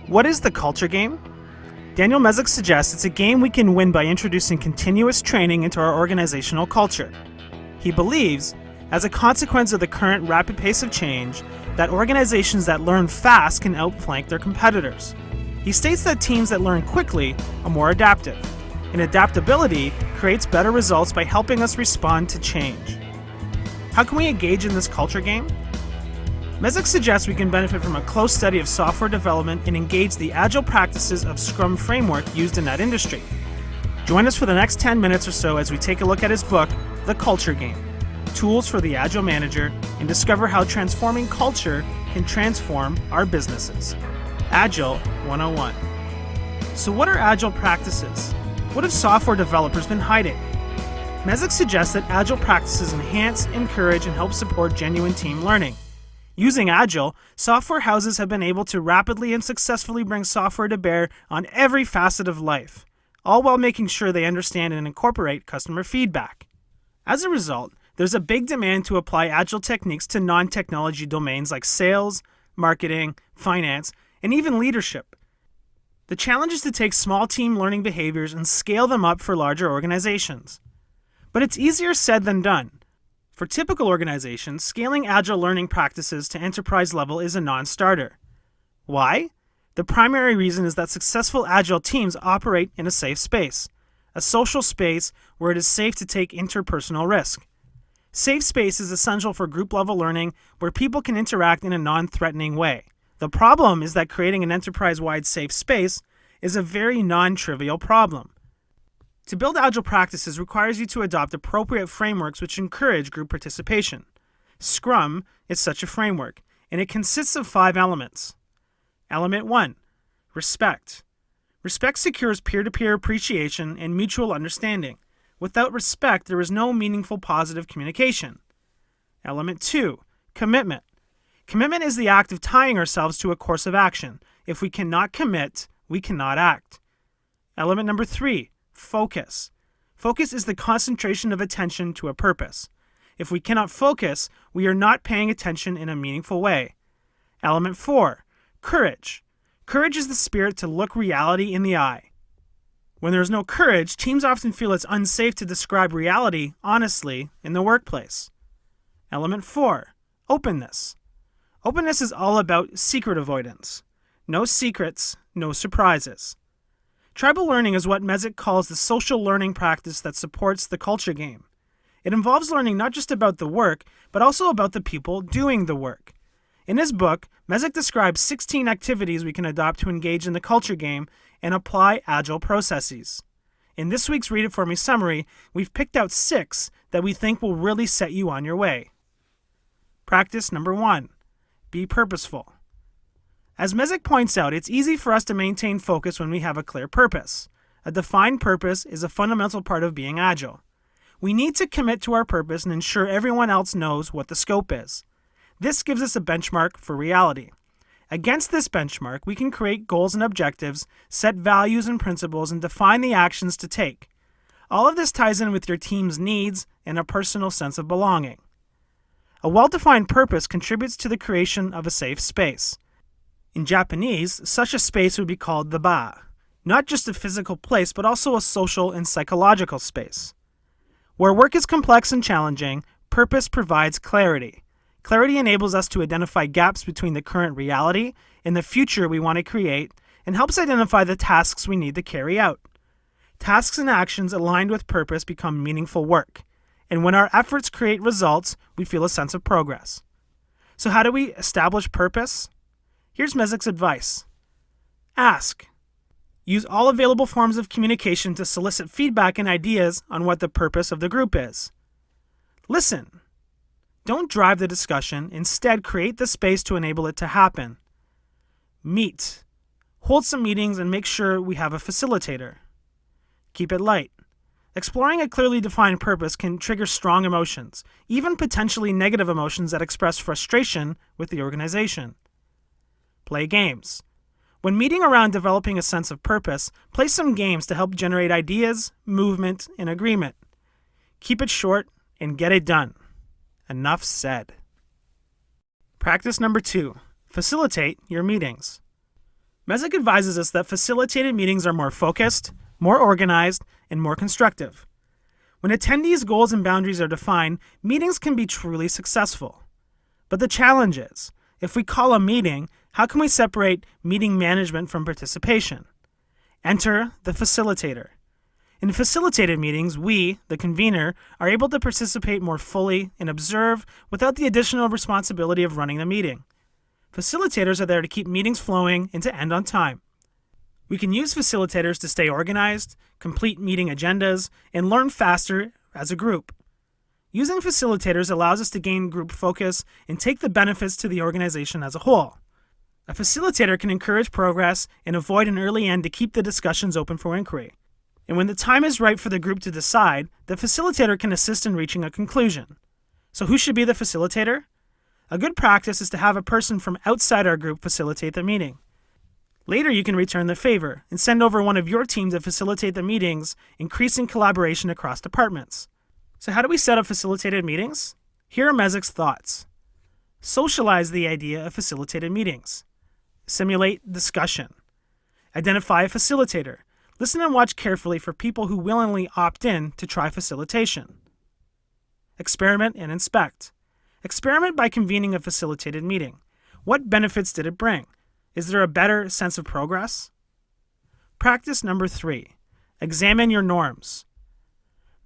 What is the culture game? Daniel Mezick suggests it's a game we can win by introducing continuous training into our organizational culture. He believes, as a consequence of the current rapid pace of change, that organizations that learn fast can outflank their competitors. He states that teams that learn quickly are more adaptive, and adaptability creates better results by helping us respond to change. How can we engage in this culture game? Mezick suggests we can benefit from a close study of software development and engage the agile practices of Scrum framework used in that industry. Join us for the next 10 minutes or so as we take a look at his book, The Culture Game: Tools for the Agile Manager, and discover how transforming culture can transform our businesses. Agile 101. So what are agile practices? What have software developers been hiding? Mezick suggests that agile practices enhance, encourage, and help support genuine team learning. Using Agile, software houses have been able to rapidly and successfully bring software to bear on every facet of life, all while making sure they understand and incorporate customer feedback. As a result, there's a big demand to apply Agile techniques to non-technology domains like sales, marketing, finance, and even leadership. The challenge is to take small team learning behaviors and scale them up for larger organizations. But it's easier said than done. For typical organizations, scaling Agile learning practices to enterprise level is a non-starter. Why? The primary reason is that successful Agile teams operate in a safe space, a social space where it is safe to take interpersonal risk. Safe space is essential for group-level learning where people can interact in a non-threatening way. The problem is that creating an enterprise-wide safe space is a very non-trivial problem. To build Agile practices requires you to adopt appropriate frameworks which encourage group participation. Scrum is such a framework, and it consists of 5 elements. Element 1, respect. Respect secures peer-to-peer appreciation and mutual understanding. Without respect, there is no meaningful positive communication. Element 2, commitment. Commitment is the act of tying ourselves to a course of action. If we cannot commit, we cannot act. Element number 3, focus. Focus is the concentration of attention to a purpose. If we cannot focus, we are not paying attention in a meaningful way. Element 4, courage. Courage is the spirit to look reality in the eye. When there is no courage, teams often feel it's unsafe to describe reality honestly in the workplace. Element 4, openness. Openness is all about secret avoidance. No secrets, no surprises. Tribal learning is what Mezick calls the social learning practice that supports the culture game. It involves learning not just about the work, but also about the people doing the work. In his book, Mezick describes 16 activities we can adopt to engage in the culture game and apply Agile processes. In this week's Read It For Me summary, we've picked out 6 that we think will really set you on your way. Practice number 1, be purposeful. As Mezick points out, it's easy for us to maintain focus when we have a clear purpose. A defined purpose is a fundamental part of being agile. We need to commit to our purpose and ensure everyone else knows what the scope is. This gives us a benchmark for reality. Against this benchmark, we can create goals and objectives, set values and principles, and define the actions to take. All of this ties in with your team's needs and a personal sense of belonging. A well-defined purpose contributes to the creation of a safe space. In Japanese, such a space would be called the ba, not just a physical place, but also a social and psychological space. Where work is complex and challenging, purpose provides clarity. Clarity enables us to identify gaps between the current reality and the future we want to create, and helps identify the tasks we need to carry out. Tasks and actions aligned with purpose become meaningful work, and when our efforts create results, we feel a sense of progress. So how do we establish purpose? Here's Mezick's advice. Ask. Use all available forms of communication to solicit feedback and ideas on what the purpose of the group is. Listen. Don't drive the discussion. Instead, create the space to enable it to happen. Meet. Hold some meetings and make sure we have a facilitator. Keep it light. Exploring a clearly defined purpose can trigger strong emotions, even potentially negative emotions that express frustration with the organization. Play games. When meeting around developing a sense of purpose, play some games to help generate ideas, movement, and agreement. Keep it short and get it done. Enough said. Practice number 2. Facilitate your meetings. Mezick advises us that facilitated meetings are more focused, more organized, and more constructive. When attendees' goals and boundaries are defined, meetings can be truly successful. But the challenge is, if we call a meeting, how can we separate meeting management from participation? Enter the facilitator. In facilitated meetings, we, the convener, are able to participate more fully and observe without the additional responsibility of running the meeting. Facilitators are there to keep meetings flowing and to end on time. We can use facilitators to stay organized, complete meeting agendas, and learn faster as a group. Using facilitators allows us to gain group focus and take the benefits to the organization as a whole. A facilitator can encourage progress and avoid an early end to keep the discussions open for inquiry. And when the time is right for the group to decide, the facilitator can assist in reaching a conclusion. So who should be the facilitator? A good practice is to have a person from outside our group facilitate the meeting. Later, you can return the favor and send over one of your team to facilitate the meetings, increasing collaboration across departments. So how do we set up facilitated meetings? Here are Mezick's thoughts. Socialize the idea of facilitated meetings. Simulate discussion. Identify a facilitator. Listen and watch carefully for people who willingly opt in to try facilitation. Experiment and inspect. Experiment by convening a facilitated meeting. What benefits did it bring? Is there a better sense of progress? Practice number 3. Examine your norms.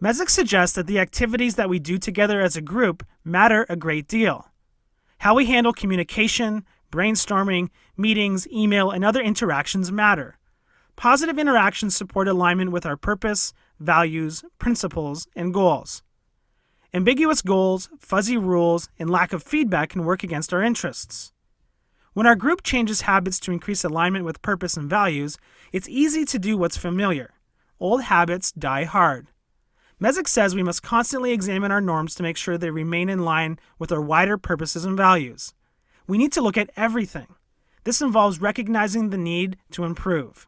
Mezick suggests that the activities that we do together as a group matter a great deal. How we handle communication, brainstorming, meetings, email, and other interactions matter. Positive interactions support alignment with our purpose, values, principles, and goals. Ambiguous goals, fuzzy rules, and lack of feedback can work against our interests. When our group changes habits to increase alignment with purpose and values, it's easy to do what's familiar. Old habits die hard. Mezick says we must constantly examine our norms to make sure they remain in line with our wider purposes and values. We need to look at everything. This involves recognizing the need to improve.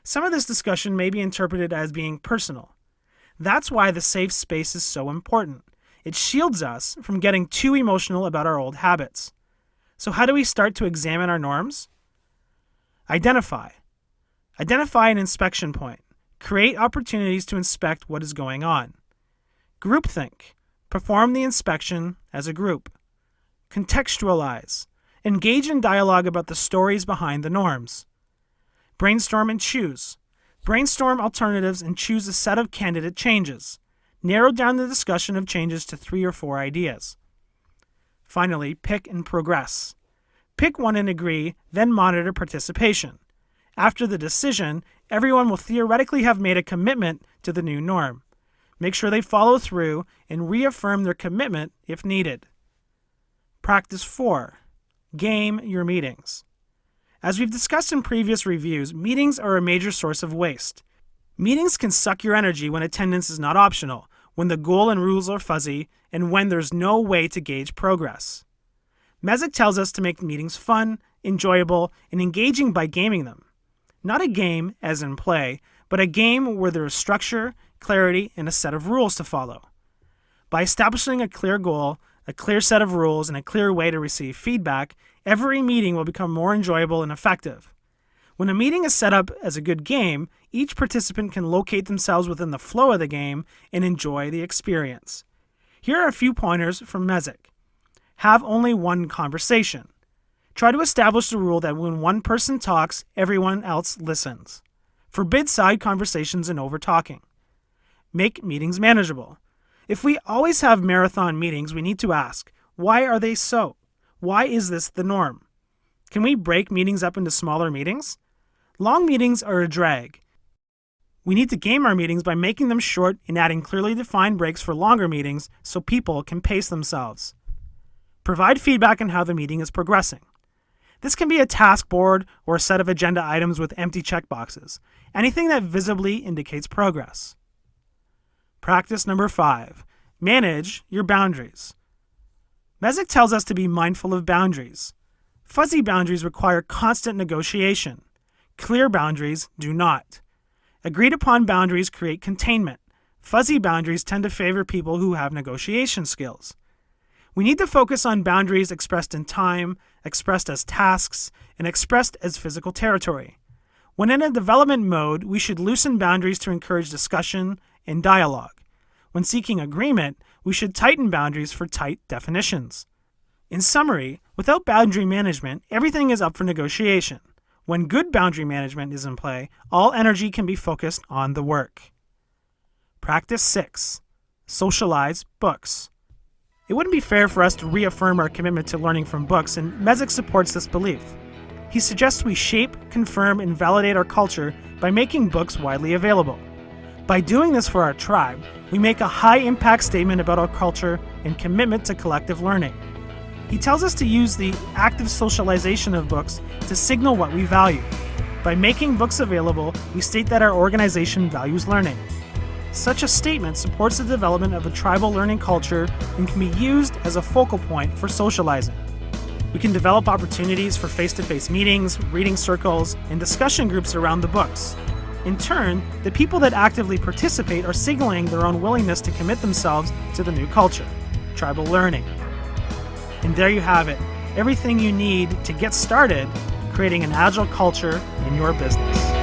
Some of this discussion may be interpreted as being personal. That's why the safe space is so important. It shields us from getting too emotional about our old habits. So how do we start to examine our norms? Identify. Identify an inspection point. Create opportunities to inspect what is going on. Groupthink. Perform the inspection as a group. Contextualize. Engage in dialogue about the stories behind the norms. Brainstorm and choose. Brainstorm alternatives and choose a set of candidate changes. Narrow down the discussion of changes to 3 or 4 ideas. Finally, pick and progress. Pick one and agree, then monitor participation. After the decision, everyone will theoretically have made a commitment to the new norm. Make sure they follow through and reaffirm their commitment if needed. Practice 4. Game your meetings. As we've discussed in previous reviews, meetings are a major source of waste. Meetings can suck your energy when attendance is not optional, when the goal and rules are fuzzy, and when there's no way to gauge progress. Mezick tells us to make meetings fun, enjoyable, and engaging by gaming them. Not a game, as in play, but a game where there is structure, clarity, and a set of rules to follow. By establishing a clear goal, a clear set of rules, and a clear way to receive feedback, every meeting will become more enjoyable and effective. When a meeting is set up as a good game, each participant can locate themselves within the flow of the game and enjoy the experience. Here are a few pointers from Mezick. Have only one conversation. Try to establish the rule that when one person talks, everyone else listens. Forbid side conversations and over-talking. Make meetings manageable. If we always have marathon meetings, we need to ask, why are they so? Why is this the norm? Can we break meetings up into smaller meetings? Long meetings are a drag. We need to game our meetings by making them short and adding clearly defined breaks for longer meetings so people can pace themselves. Provide feedback on how the meeting is progressing. This can be a task board or a set of agenda items with empty checkboxes, anything that visibly indicates progress. Practice number 5. Manage your boundaries. Mezick tells us to be mindful of boundaries. Fuzzy boundaries require constant negotiation. Clear boundaries do not. Agreed upon boundaries create containment. Fuzzy boundaries tend to favor people who have negotiation skills. We need to focus on boundaries expressed in time, expressed as tasks, and expressed as physical territory. When in a development mode, we should loosen boundaries to encourage discussion and dialogue. When seeking agreement, we should tighten boundaries for tight definitions. In summary, without boundary management, everything is up for negotiation. When good boundary management is in play, all energy can be focused on the work. Practice 6. Socialize books. It wouldn't be fair for us to reaffirm our commitment to learning from books, and Mezick supports this belief. He suggests we shape, confirm, and validate our culture by making books widely available. By doing this for our tribe, we make a high-impact statement about our culture and commitment to collective learning. He tells us to use the active socialization of books to signal what we value. By making books available, we state that our organization values learning. Such a statement supports the development of a tribal learning culture and can be used as a focal point for socializing. We can develop opportunities for face-to-face meetings, reading circles, and discussion groups around the books. In turn, the people that actively participate are signaling their own willingness to commit themselves to the new culture, tribal learning. And there you have it, everything you need to get started creating an agile culture in your business.